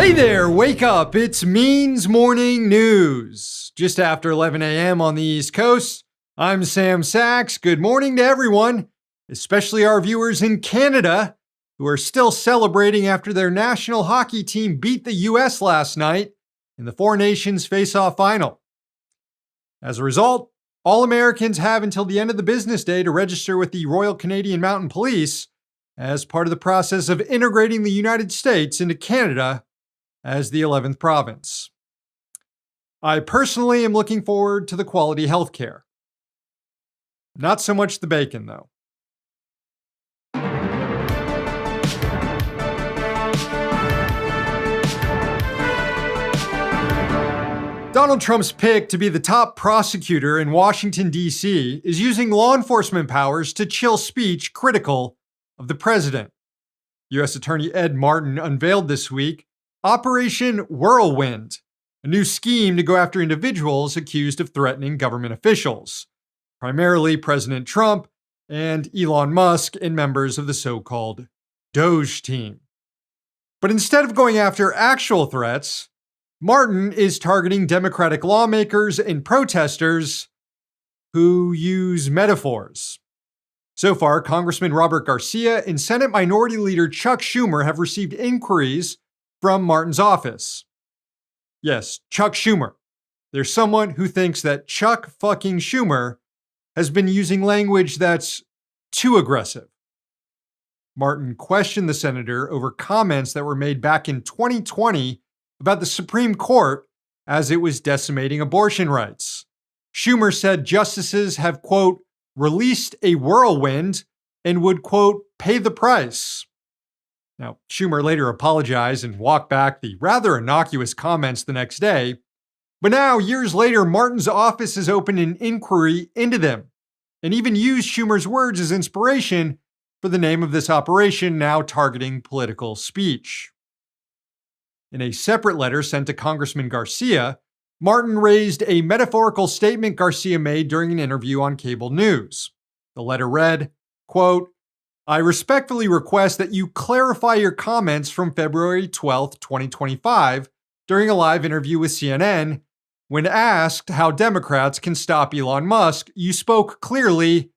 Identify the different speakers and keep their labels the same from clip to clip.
Speaker 1: Hey there, wake up. It's Means Morning News. Just after 11 a.m. on the East Coast, I'm Sam Sachs. Good morning to everyone, especially our viewers in Canada who are still celebrating after their national hockey team beat the U.S. last night in the Four Nations Face-Off Final. As a result, all Americans have until the end of the business day to register with the Royal Canadian Mounted Police as part of the process of integrating the United States into Canada as the 11th province. I personally am looking forward to the quality healthcare. Not so much the bacon, though. Donald Trump's pick to be the top prosecutor in Washington, D.C. is using law enforcement powers to chill speech critical of the president. U.S. Attorney Ed Martin unveiled this week Operation Whirlwind, a new scheme to go after individuals accused of threatening government officials, primarily President Trump and Elon Musk and members of the so-called Doge team. But instead of going after actual threats, Martin is targeting Democratic lawmakers and protesters who use metaphors. So far, Congressman Robert Garcia and Senate Minority Leader Chuck Schumer have received inquiries from Martin's office. Yes, Chuck Schumer. There's someone who thinks that Chuck fucking Schumer has been using language that's too aggressive. Martin questioned the senator over comments that were made back in 2020 about the Supreme Court as it was decimating abortion rights. Schumer said justices have, quote, released a whirlwind and would, quote, pay the price. Now, Schumer later apologized and walked back the rather innocuous comments the next day, but now, years later, Martin's office has opened an inquiry into them and even used Schumer's words as inspiration for the name of this operation now targeting political speech. In a separate letter sent to Congressman Garcia, Martin raised a metaphorical statement Garcia made during an interview on cable news. The letter read, quote, I respectfully request that you clarify your comments from February 12, 2025, during a live interview with CNN. When asked how Democrats can stop Elon Musk, you spoke clearly.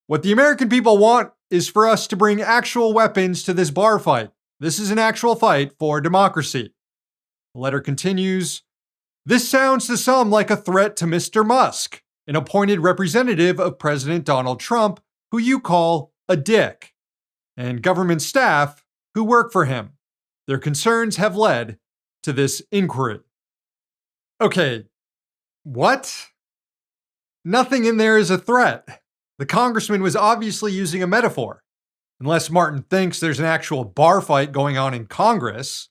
Speaker 1: What the American people want is for us to bring actual weapons to this bar fight. This is an actual fight for democracy. The letter continues, this sounds to some like a threat to Mr. Musk, an appointed representative of President Donald Trump, who you call a dick, and government staff who work for him. Their concerns have led to this inquiry. Okay, what? Nothing in there is a threat. The congressman was obviously using a metaphor, unless Martin thinks there's an actual bar fight going on in Congress.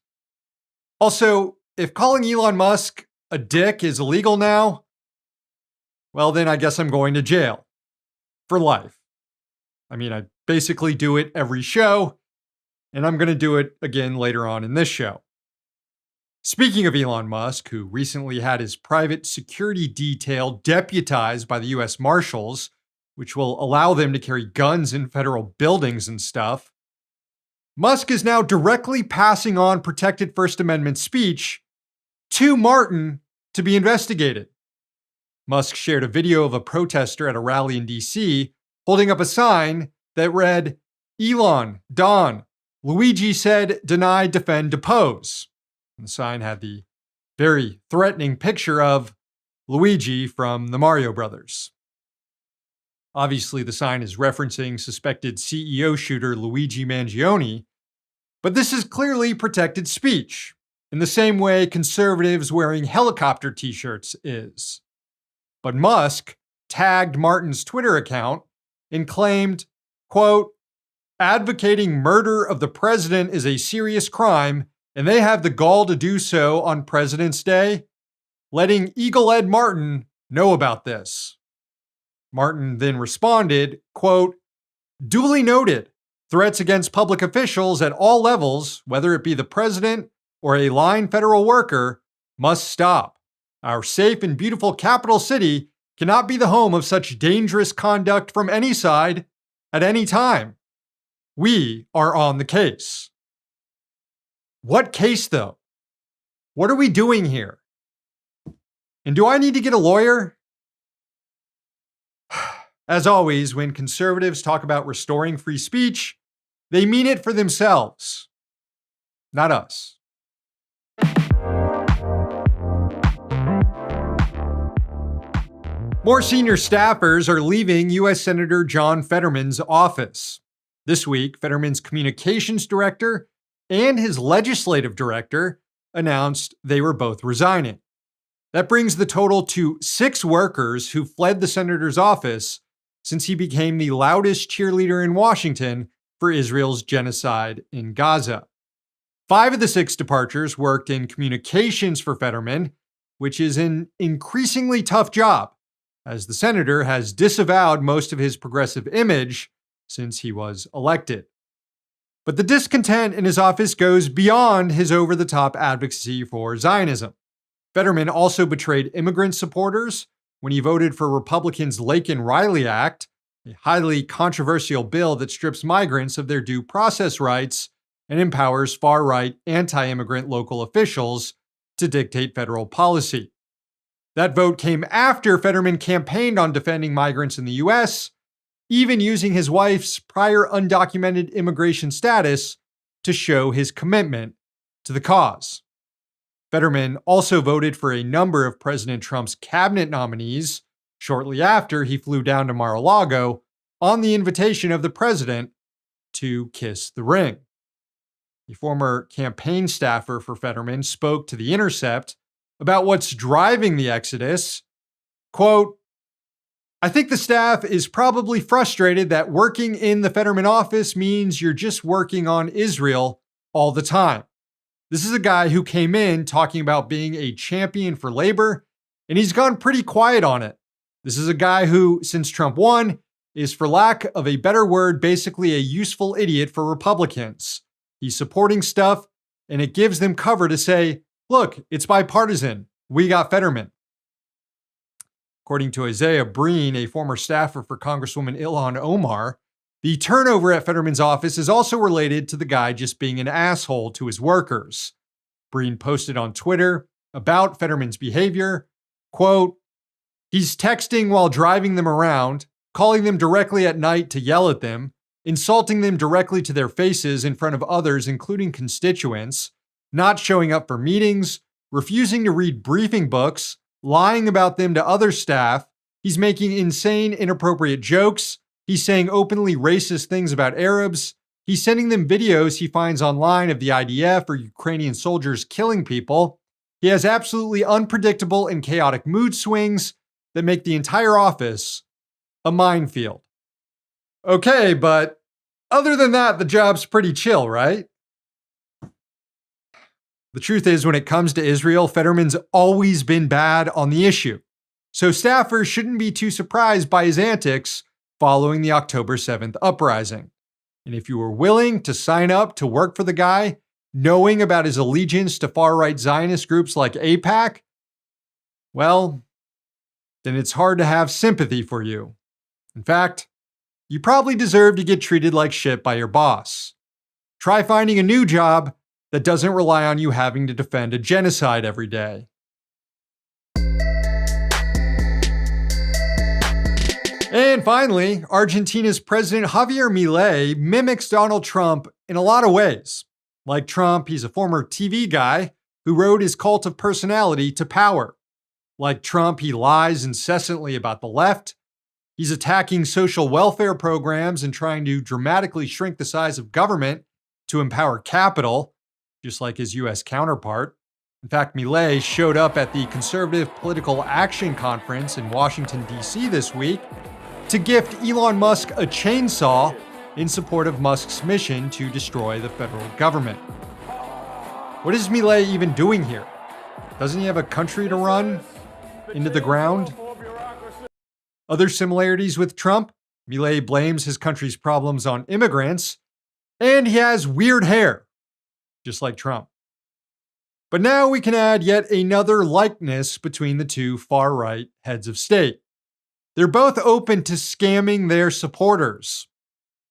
Speaker 1: Also, if calling Elon Musk a dick is illegal now, well, then I guess I'm going to jail for life. I mean, I basically do it every show, and I'm going to do it again later on in this show. Speaking of Elon Musk, who recently had his private security detail deputized by the U.S. Marshals, which will allow them to carry guns in federal buildings and stuff, Musk is now directly passing on protected First Amendment speech to Martin to be investigated. Musk shared a video of a protester at a rally in D.C. holding up a sign that read, Elon, Don, Luigi said, deny, defend, depose. And the sign had the very threatening picture of Luigi from the Mario Brothers. Obviously, the sign is referencing suspected CEO shooter Luigi Mangione, but this is clearly protected speech, in the same way conservatives wearing helicopter t-shirts is. But Musk tagged Martin's Twitter account and claimed, quote, advocating murder of the president is a serious crime, and they have the gall to do so on President's Day, letting Eagle Ed Martin know about this. Martin then responded, quote, duly noted, threats against public officials at all levels, whether it be the president or a line federal worker, must stop. Our safe and beautiful capital city cannot be the home of such dangerous conduct from any side at any time. We are on the case. What case, though? What are we doing here? And do I need to get a lawyer? As always, when conservatives talk about restoring free speech, they mean it for themselves, not us. More senior staffers are leaving U.S. Senator John Fetterman's office. This week, Fetterman's communications director and his legislative director announced they were both resigning. That brings the total to 6 workers who fled the senator's office since he became the loudest cheerleader in Washington for Israel's genocide in Gaza. 5 of the 6 departures worked in communications for Fetterman, which is an increasingly tough job, as the senator has disavowed most of his progressive image since he was elected. But the discontent in his office goes beyond his over-the-top advocacy for Zionism. Fetterman also betrayed immigrant supporters when he voted for Republicans' Laken-Riley Act, a highly controversial bill that strips migrants of their due process rights and empowers far-right anti-immigrant local officials to dictate federal policy. That vote came after Fetterman campaigned on defending migrants in the U.S., even using his wife's prior undocumented immigration status to show his commitment to the cause. Fetterman also voted for a number of President Trump's cabinet nominees shortly after he flew down to Mar-a-Lago on the invitation of the president to kiss the ring. The former campaign staffer for Fetterman spoke to The Intercept about what's driving the exodus. Quote, "I think the staff is probably frustrated that working in the Fetterman office means you're just working on Israel all the time. This is a guy who came in talking about being a champion for labor, and he's gone pretty quiet on it. This is a guy who, since Trump won, is, for lack of a better word, basically a useful idiot for Republicans. He's supporting stuff, and it gives them cover to say, look, it's bipartisan. We got Fetterman." According to Isaiah Breen, a former staffer for Congresswoman Ilhan Omar, the turnover at Fetterman's office is also related to the guy just being an asshole to his workers. Breen posted on Twitter about Fetterman's behavior, quote, "He's texting while driving them around, calling them directly at night to yell at them, insulting them directly to their faces in front of others, including constituents, not showing up for meetings, refusing to read briefing books, lying about them to other staff. He's making insane, inappropriate jokes. He's saying openly racist things about Arabs. He's sending them videos he finds online of the IDF or Ukrainian soldiers killing people. He has absolutely unpredictable and chaotic mood swings that make the entire office a minefield." Okay, but other than that, the job's pretty chill, right? The truth is, when it comes to Israel, Fetterman's always been bad on the issue. So staffers shouldn't be too surprised by his antics following the October 7th uprising. And if you were willing to sign up to work for the guy, knowing about his allegiance to far-right Zionist groups like AIPAC, well, then it's hard to have sympathy for you. In fact, you probably deserve to get treated like shit by your boss. Try finding a new job that doesn't rely on you having to defend a genocide every day. And finally, Argentina's President Javier Milei mimics Donald Trump in a lot of ways. Like Trump, he's a former TV guy who rode his cult of personality to power. Like Trump, he lies incessantly about the left. He's attacking social welfare programs and trying to dramatically shrink the size of government to empower capital, just like his U.S. counterpart. In fact, Milei showed up at the Conservative Political Action Conference in Washington, D.C. this week to gift Elon Musk a chainsaw in support of Musk's mission to destroy the federal government. What is Milei even doing here? Doesn't he have a country to run into the ground? Other similarities with Trump: Milei blames his country's problems on immigrants, and he has weird hair, just like Trump. But now we can add yet another likeness between the two far-right heads of state. They're both open to scamming their supporters.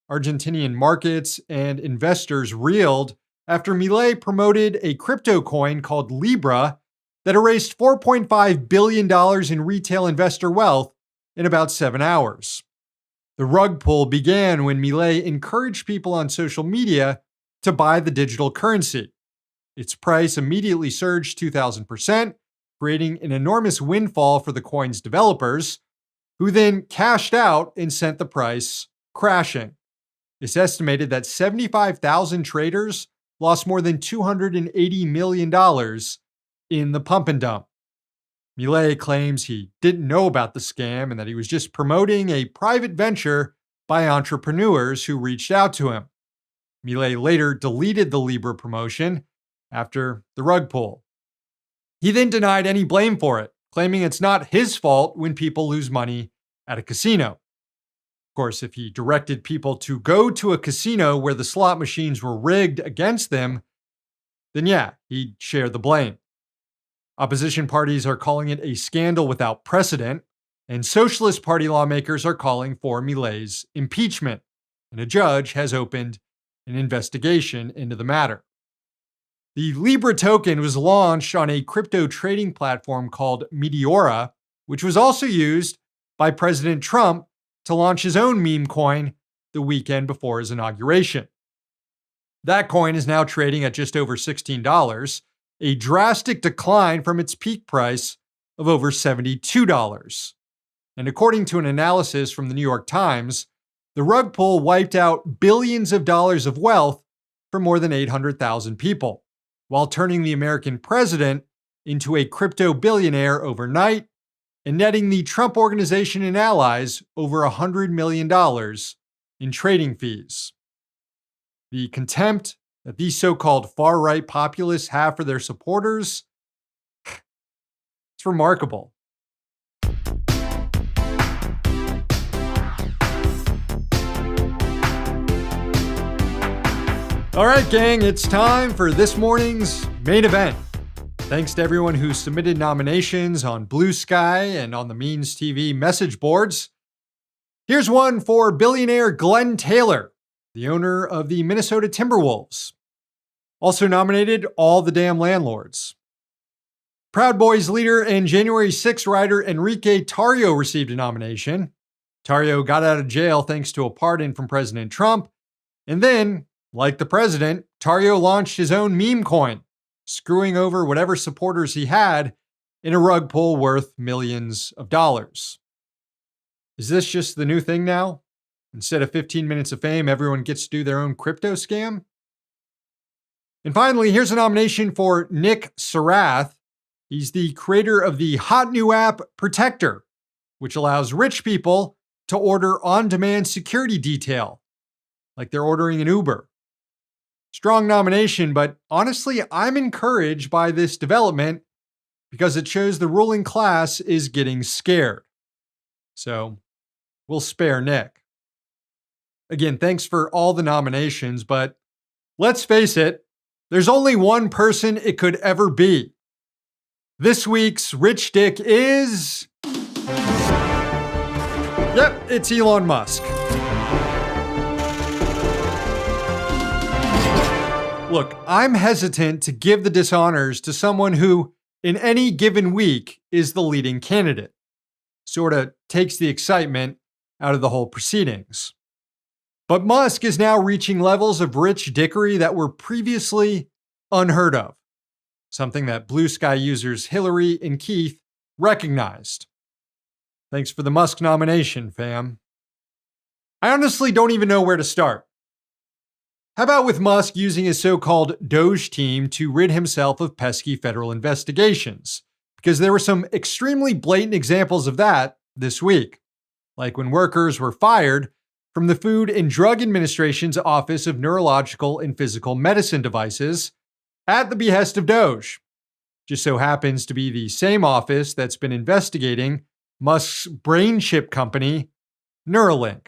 Speaker 1: Argentinian markets and investors reeled after Milei promoted a crypto coin called Libra that erased $4.5 billion in retail investor wealth in about 7 hours. The rug pull began when Milei encouraged people on social media to buy the digital currency. Its price immediately surged 2,000%, creating an enormous windfall for the coin's developers, who then cashed out and sent the price crashing. It's estimated that 75,000 traders lost more than $280 million in the pump and dump. Milei claims he didn't know about the scam and that he was just promoting a private venture by entrepreneurs who reached out to him. Milei later deleted the Libra promotion after the rug pull. He then denied any blame for it, claiming it's not his fault when people lose money at a casino. Of course, if he directed people to go to a casino where the slot machines were rigged against them, then yeah, he'd share the blame. Opposition parties are calling it a scandal without precedent, and Socialist Party lawmakers are calling for Milei's impeachment, and a judge has opened an investigation into the matter. The Libra token was launched on a crypto trading platform called Meteora, which was also used by President Trump to launch his own meme coin the weekend before his inauguration. That coin is now trading at just over $16, a drastic decline from its peak price of over $72. And according to an analysis from the New York Times, the rug pull wiped out billions of dollars of wealth for more than 800,000 people, while turning the American president into a crypto billionaire overnight and netting the Trump Organization and allies over $100 million in trading fees. The contempt that these so-called far-right populists have for their supporters, it's remarkable. All right, gang, it's time for this morning's main event. Thanks to everyone who submitted nominations on Blue Sky and on the Means TV message boards. Here's one for billionaire Glenn Taylor, the owner of the Minnesota Timberwolves. Also nominated, all the damn landlords. Proud Boys leader and January 6 rider Enrique Tarrio received a nomination. Tarrio got out of jail thanks to a pardon from President Trump. And then, like the president, Tarrio launched his own meme coin, screwing over whatever supporters he had in a rug pull worth millions of dollars. Is this just the new thing now? Instead of 15 minutes of fame, everyone gets to do their own crypto scam? And finally, here's a nomination for Nick Sarath. He's the creator of the hot new app Protector, which allows rich people to order on-demand security detail, like they're ordering an Uber. Strong nomination, but honestly, I'm encouraged by this development because it shows the ruling class is getting scared. So, we'll spare Nick. Again, thanks for all the nominations, but let's face it, there's only one person it could ever be. This week's Rich Dick is... Yep, it's Elon Musk. Look, I'm hesitant to give the dishonors to someone who, in any given week, is the leading candidate. Sorta takes the excitement out of the whole proceedings. But Musk is now reaching levels of rich dickery that were previously unheard of, something that Blue Sky users Hillary and Keith recognized. Thanks for the Musk nomination, fam. I honestly don't even know where to start. How about with Musk using his so-called Doge team to rid himself of pesky federal investigations? Because there were some extremely blatant examples of that this week, like when workers were fired from the Food and Drug Administration's Office of Neurological and Physical Medicine Devices at the behest of Doge. Just so happens to be the same office that's been investigating Musk's brain chip company, Neuralink.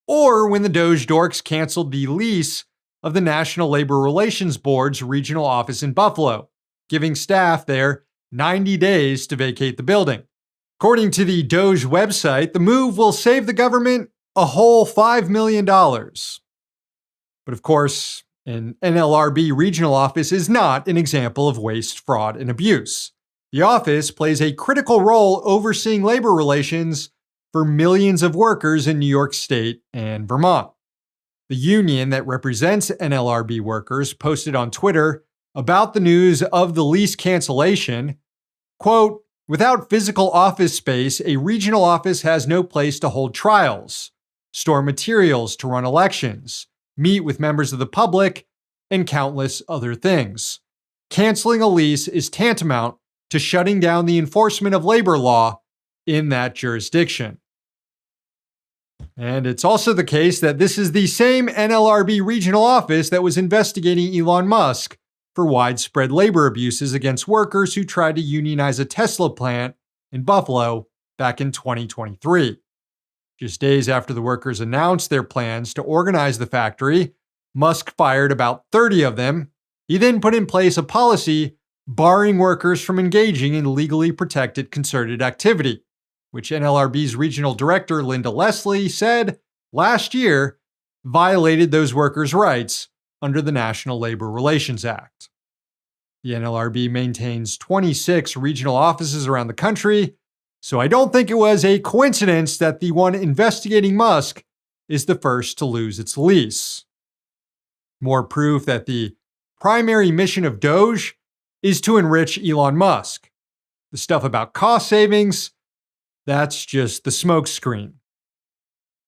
Speaker 1: Or when the Doge dorks canceled the lease of the National Labor Relations Board's regional office in Buffalo, giving staff there 90 days to vacate the building. According to the Doge website, the move will save the government a whole $5 million. But of course, An NLRB regional office is not an example of waste, fraud, and abuse. The office plays a critical role overseeing labor relations for millions of workers in New York State and Vermont. The union that represents NLRB workers posted on Twitter about the news of the lease cancellation, quote, "Without physical office space, a regional office has no place to hold trials, store materials to run elections, meet with members of the public, and countless other things. Canceling a lease is tantamount to shutting down the enforcement of labor law in that jurisdiction." And it's also the case that this is the same NLRB regional office that was investigating Elon Musk for widespread labor abuses against workers who tried to unionize a Tesla plant in Buffalo back in 2023. Just days after the workers announced their plans to organize the factory, Musk fired about 30 of them. He then put in place a policy barring workers from engaging in legally protected concerted activity, which NLRB's regional director, Linda Leslie, said last year violated those workers' rights under the National Labor Relations Act. The NLRB maintains 26 regional offices around the country, so I don't think it was a coincidence that the one investigating Musk is the first to lose its lease. More proof that the primary mission of Doge is to enrich Elon Musk. The stuff about cost savings, that's just the smokescreen.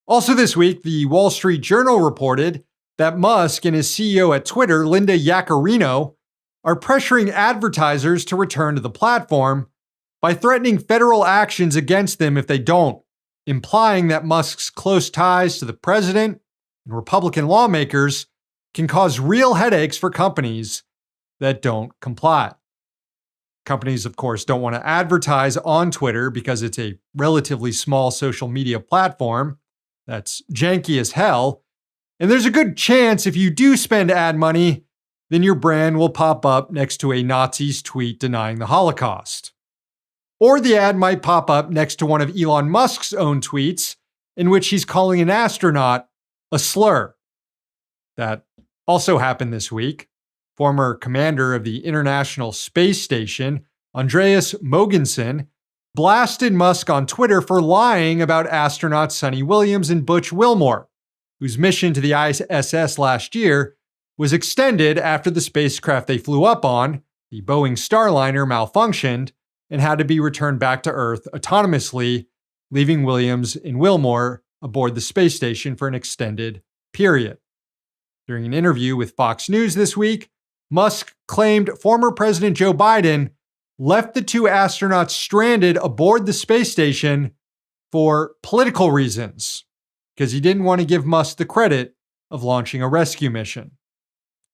Speaker 1: Also this week, the Wall Street Journal reported that Musk and his CEO at Twitter, Linda Yaccarino, are pressuring advertisers to return to the platform by threatening federal actions against them if they don't, implying that Musk's close ties to the president and Republican lawmakers can cause real headaches for companies that don't comply. Companies, of course, don't want to advertise on Twitter because it's a relatively small social media platform that's janky as hell. And there's a good chance if you do spend ad money, then your brand will pop up next to a Nazi's tweet denying the Holocaust. Or the ad might pop up next to one of Elon Musk's own tweets in which he's calling an astronaut a slur. That also happened this week. Former commander of the International Space Station, Andreas Mogensen, blasted Musk on Twitter for lying about astronauts Sonny Williams and Butch Wilmore, whose mission to the ISS last year was extended after the spacecraft they flew up on, the Boeing Starliner, malfunctioned and had to be returned back to Earth autonomously, leaving Williams and Wilmore aboard the space station for an extended period. During an interview with Fox News this week, Musk claimed former President Joe Biden left the two astronauts stranded aboard the space station for political reasons, because he didn't want to give Musk the credit of launching a rescue mission.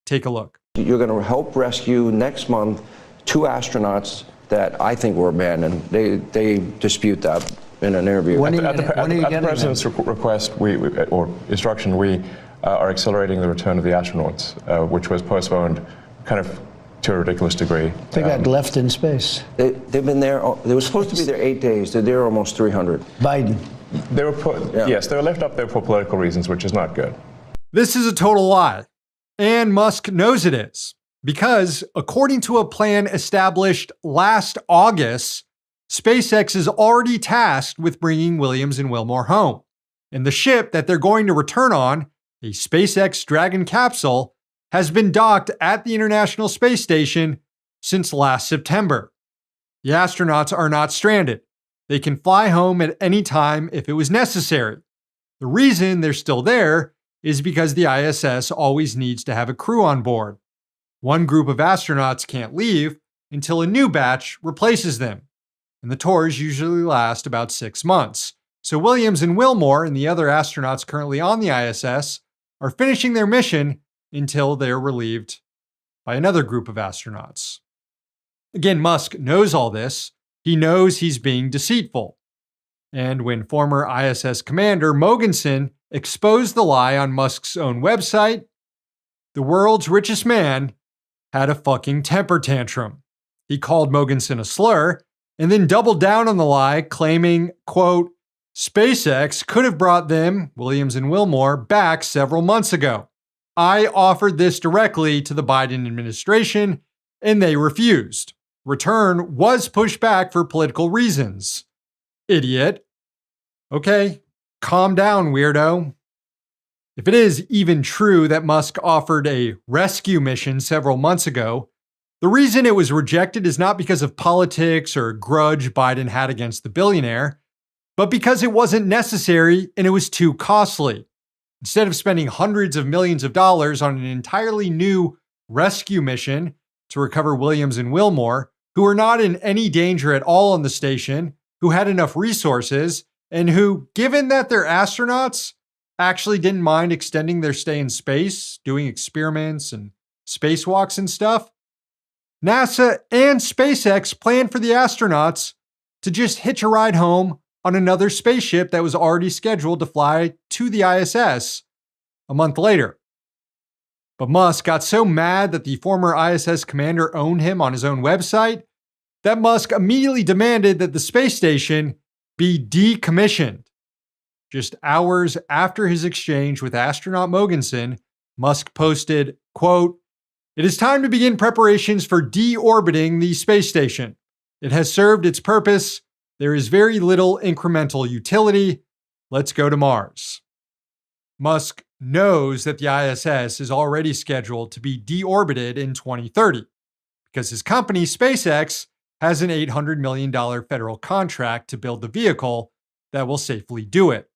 Speaker 1: Take a look.
Speaker 2: You're going to help rescue next month 2 astronauts that I think were abandoned. They dispute that in an interview.
Speaker 3: At the president's request or instruction, we are accelerating the return of the astronauts, which was postponed kind of to a ridiculous degree.
Speaker 4: They got left in space.
Speaker 2: They've been there. They were supposed to be there 8 days. They're there almost 300.
Speaker 4: Biden.
Speaker 3: They were yes, they were left up there for political reasons, which is not good.
Speaker 1: This is a total lie. And Musk knows it is. Because, according to a plan established last August, SpaceX is already tasked with bringing Williams and Wilmore home. And the ship that they're going to return on, a SpaceX Dragon capsule, has been docked at the International Space Station since last September. The astronauts are not stranded. They can fly home at any time if it was necessary. The reason they're still there is because the ISS always needs to have a crew on board. One group of astronauts can't leave until a new batch replaces them, and the tours usually last about 6 months. So Williams and Wilmore and the other astronauts currently on the ISS are finishing their mission until they're relieved by another group of astronauts. Again, Musk knows all this. He knows he's being deceitful. And when former ISS commander Mogensen exposed the lie on Musk's own website, the world's richest man had a fucking temper tantrum. He called Mogensen a slur and then doubled down on the lie, claiming, quote, SpaceX could have brought them, Williams and Wilmore, back several months ago. I offered this directly to the Biden administration, and they refused. Return was pushed back for political reasons. Idiot. Okay, calm down, weirdo. If it is even true that Musk offered a rescue mission several months ago, the reason it was rejected is not because of politics or a grudge Biden had against the billionaire, but because it wasn't necessary and it was too costly. Instead of spending hundreds of millions of dollars on an entirely new rescue mission to recover Williams and Wilmore, who were not in any danger at all on the station, who had enough resources, and who, given that they're astronauts, actually didn't mind extending their stay in space, doing experiments and spacewalks and stuff, NASA and SpaceX planned for the astronauts to just hitch a ride home on another spaceship that was already scheduled to fly to the ISS a month later. But Musk got so mad that the former ISS commander owned him on his own website that Musk immediately demanded that the space station be decommissioned. Just hours after his exchange with astronaut Mogensen, Musk posted, quote, "It is time to begin preparations for deorbiting the space station. It has served its purpose. There is very little incremental utility. Let's go to Mars." Musk knows that the ISS is already scheduled to be deorbited in 2030 because his company, SpaceX, has an $800 million federal contract to build the vehicle that will safely do it.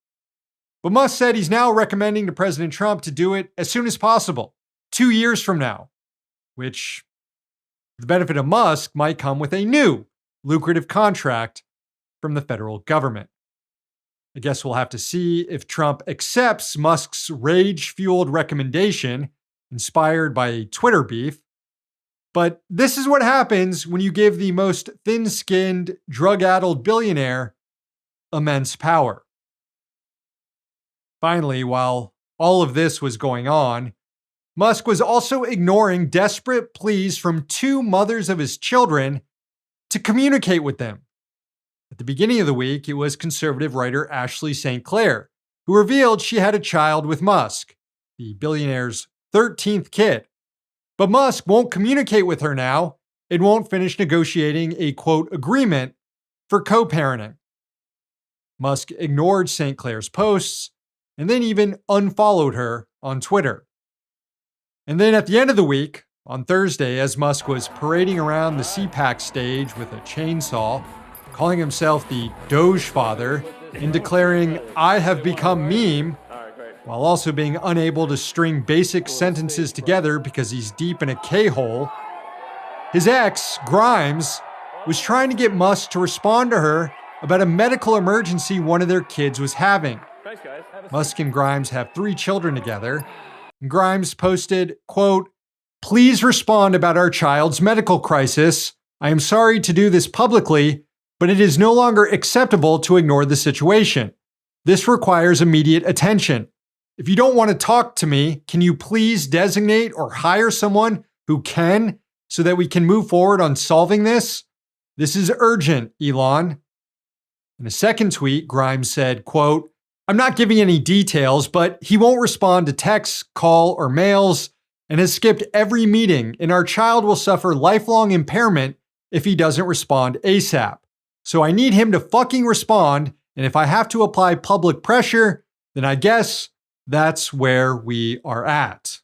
Speaker 1: But Musk said he's now recommending to President Trump to do it as soon as possible, 2 years from now, which, the benefit of Musk, might come with a new lucrative contract from the federal government. I guess we'll have to see if Trump accepts Musk's rage-fueled recommendation, inspired by a Twitter beef. But this is what happens when you give the most thin-skinned, drug-addled billionaire immense power. Finally, while all of this was going on, Musk was also ignoring desperate pleas from two mothers of his children to communicate with them. At the beginning of the week, it was conservative writer Ashley St. Clair who revealed she had a child with Musk, the billionaire's 13th kid. But Musk won't communicate with her now and won't finish negotiating a, quote, agreement for co-parenting. Musk ignored St. Clair's posts and then even unfollowed her on Twitter. And then at the end of the week, on Thursday, as Musk was parading around the CPAC stage with a chainsaw, calling himself the Doge Father and declaring, "I have become meme," while also being unable to string basic sentences together because he's deep in a K-hole, his ex, Grimes, was trying to get Musk to respond to her about a medical emergency one of their kids was having. Musk and Grimes have 3 children together, and Grimes posted, quote, "Please respond about our child's medical crisis. I am sorry to do this publicly, but it is no longer acceptable to ignore the situation. This requires immediate attention. If you don't want to talk to me, can you please designate or hire someone who can so that we can move forward on solving this? This is urgent, Elon." In a second tweet, Grimes said, quote, "I'm not giving any details, but he won't respond to texts, call, or mails, and has skipped every meeting, and our child will suffer lifelong impairment if he doesn't respond ASAP. So I need him to fucking respond, and if I have to apply public pressure, then I guess that's where we are at."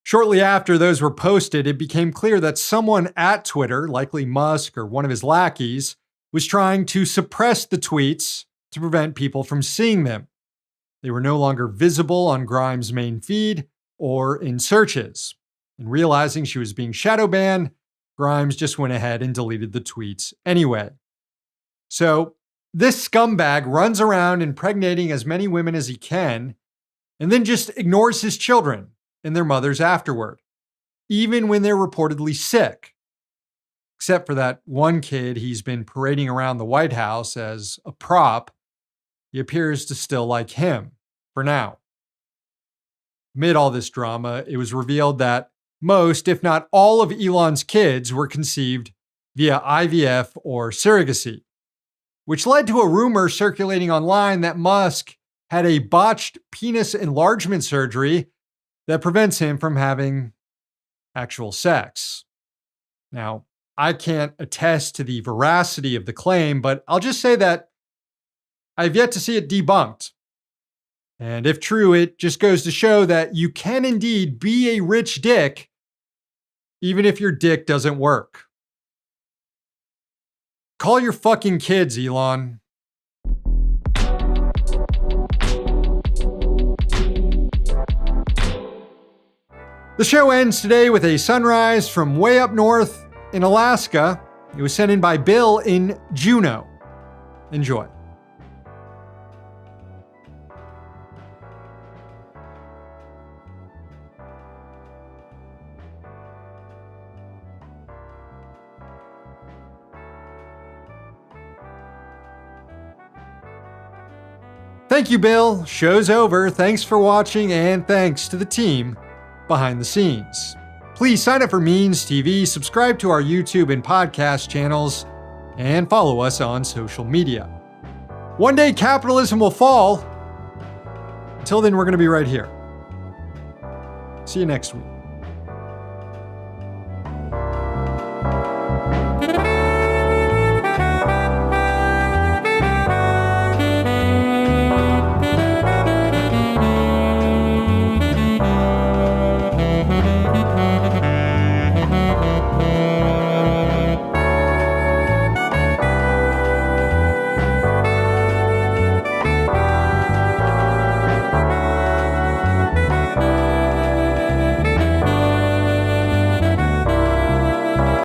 Speaker 1: Shortly after those were posted, it became clear that someone at Twitter, likely Musk or one of his lackeys, was trying to suppress the tweets to prevent people from seeing them. They were no longer visible on Grimes' main feed or in searches. And realizing she was being shadow banned, Grimes just went ahead and deleted the tweets anyway. So this scumbag runs around impregnating as many women as he can and then just ignores his children and their mothers afterward, even when they're reportedly sick. Except for that one kid he's been parading around the White House as a prop, he appears to still like him, for now. Amid all this drama, it was revealed that most, if not all, of Elon's kids were conceived via IVF or surrogacy, which led to a rumor circulating online that Musk had a botched penis enlargement surgery that prevents him from having actual sex. Now, I can't attest to the veracity of the claim, but I'll just say that I've yet to see it debunked. And if true, it just goes to show that you can indeed be a rich dick, even if your dick doesn't work. Call your fucking kids, Elon. The show ends today with a sunrise from way up north in Alaska. It was sent in by Bill in Juneau. Enjoy. Thank you, Bill. Show's over. Thanks for watching, and thanks to the team behind the scenes. Please sign up for Means TV, subscribe to our YouTube and podcast channels, and follow us on social media. One day capitalism will fall. Until then, we're going to be right here. See you next week.